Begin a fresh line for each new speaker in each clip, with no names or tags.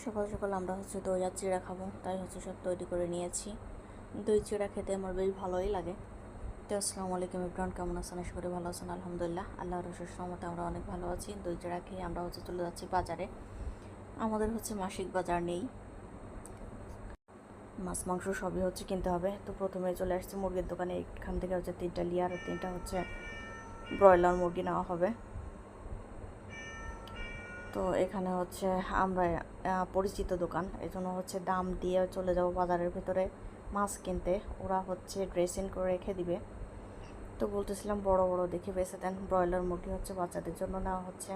সকাল সকাল আমরা দই আর চিড়া খাবো, তাই সব তৈরি করে নিয়েছি। দই চিড়া খেতে আমার বেশ ভালোই লাগে। তো আসসালামু আলাইকুম ইব্রান, কেমন আছেন? আশা করি ভালো আছেন। আলহামদুলিল্লাহ, আল্লাহর অশেষ রহমতে আমরা অনেক ভালো আছি। দই চিড়া খেয়ে আমরা চলে যাচ্ছি বাজারে। আমাদের মাসিক বাজার নেই, মাছ মাংস সবই কিনতে হবে। তো প্রথমে চলে আসছি মুরগির দোকানে। এখান থেকে 3টা লিয়ার আর 3টা ব্রয়লার মুরগি নেওয়া হবে। তো এখানে আমরা পরিচিত দোকান, এই জন্য দাম দিয়ে চলে যাব বাজারের ভিতরে মাছ কিনতে। ওরা ড্রেসিং করে রেখে দিবে। তো বলতেছিলাম বড় বড় দেখে বেছে দেন। ব্রয়লার মুরগি বাচ্চাদের জন্য নেওয়া হচ্ছে।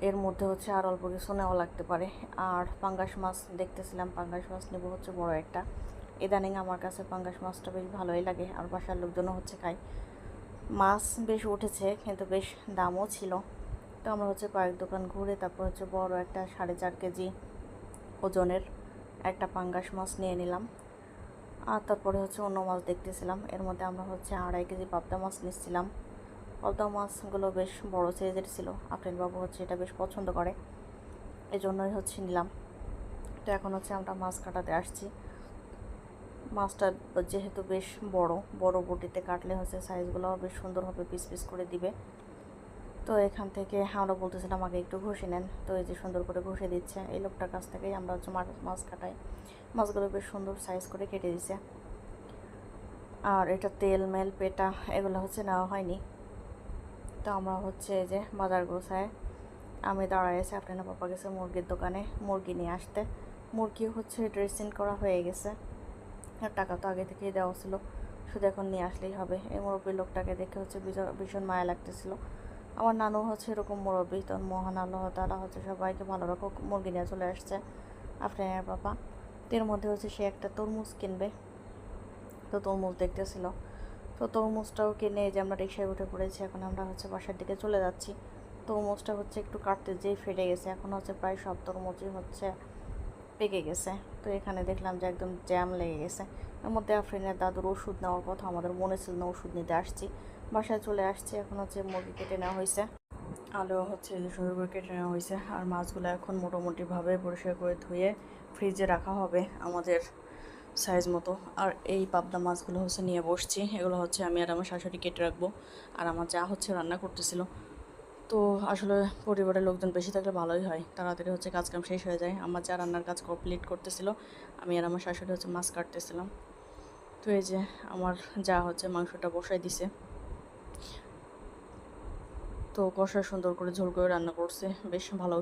এর মধ্যে আর অল্প কিছু নেওয়া লাগতে পারে। আর পাঙ্গাস মাছ দেখতেছিলাম, পাঙ্গাস মাছ নেব বড় একটা। ইদানিং আমার কাছে পাঙ্গাস মাছটা বেশ ভালোই লাগে, আর বাসার লোকজনও খায়। মাছ বেশ উঠেছে, কিন্তু বেশ দামও ছিল। তো আমরা কয়েক দোকান ঘুরে তারপর বড় একটা 4.5 কেজি ওজনের একটা পাঙ্গাস মাছ নিয়ে নিলাম। আর তারপরে অন্য মাছ দেখতেছিলাম। এর মধ্যে আমরা 2.5 কেজি পাবদা মাছ নিচ্ছিলাম। পাবদা মাছগুলো বেশ বড় সাইজের ছিল। আফরিন বাবু এটা বেশ পছন্দ করে, এই জন্যই নিলাম। তো এখন আমরা মাছ কাটাতে আসছি। মাছটা যেহেতু বেশ বড় বড় বটিতে কাটলে সাইজগুলো বেশ সুন্দর হবে, পিস পিস করে দিবে। তো এখান থেকে আমরা বলতেছিলাম আগে একটু ঘষে নেন। তো এই যে সুন্দর করে ঘষে দিচ্ছে। এই লোকটার কাছ থেকেই আমরা মাছ কাটাই। মাছগুলো বেশ সুন্দর সাইজ করে কেটে দিচ্ছে। আর এটা তেল মেল পেটা এগুলো নেওয়া হয়নি। তো আমরা এই যে বাজার গোছায় আমি দাঁড়ায় আছি। আপনার পাপা গেছে মুরগির দোকানে মুরগি নিয়ে আসতে। মুরগি ড্রেসিং করা হয়ে গেছে, আর টাকা তো আগে থেকেই দেওয়া ছিল, শুধু এখন নিয়ে আসলেই হবে। এই মুরব্বী লোকটাকে দেখে ভীষণ মায়া লাগতেছিল। আমার নানু এরকম মুরব্বী। তখন মহান আল্লাহ তাআলা সবাইকে ভালো রাখুক, মুরগি নিয়ে চলে আসছে আফরিনের পাপা। এর মধ্যে সে একটা তরমুজ কিনবে, তো তরমুজ দেখতেছিল। তো তরমুজটাও কিনে যে আমরা রিক্সায় উঠে পড়েছি। এখন আমরা বাসার দিকে চলে যাচ্ছি। তরমুজটা একটু কাটতে যেয়ে ফেটে গেছে। এখন প্রায় সব তরমুজই পেকে গেছে। তো এখানে দেখলাম যে একদম জ্যাম লেগে গেছে। এর মধ্যে আফরিনের দাদুর ওষুধ নেওয়ার কথা আমাদের মনে ছিল না, ওষুধ নিতে আসছি। বাসায় চলে আসছি। এখন মুরগি কেটে নেওয়া হয়েছে, আলু সুন্দর করে কেটে নেওয়া হয়েছে। আর মাছগুলো এখন মোটামুটিভাবে পরিষ্কার করে ধুয়ে ফ্রিজে রাখা হবে আমাদের সাইজ মতো। আর এই পাবদা মাছগুলো নিয়ে বসছি। এগুলো আমি আর আমার শাশুড়ি কেটে রাখবো। আর আমার যা রান্না করতেছিল। তো আসলে পরিবারের লোকজন বেশি থাকলে ভালোই হয়, তাড়াতাড়ি কাজকাম শেষ হয়ে যায়। আমার যা রান্নার কাজ কমপ্লিট করতেছিল, আমি আর আমার শাশুড়ি মাছ কাটতেছিলাম। তো এই যে আমার যা মাংসটা বসাই দিছে। তো কষা সুন্দর করে ঝোল করে রান্না করছে, বেশ ভালো।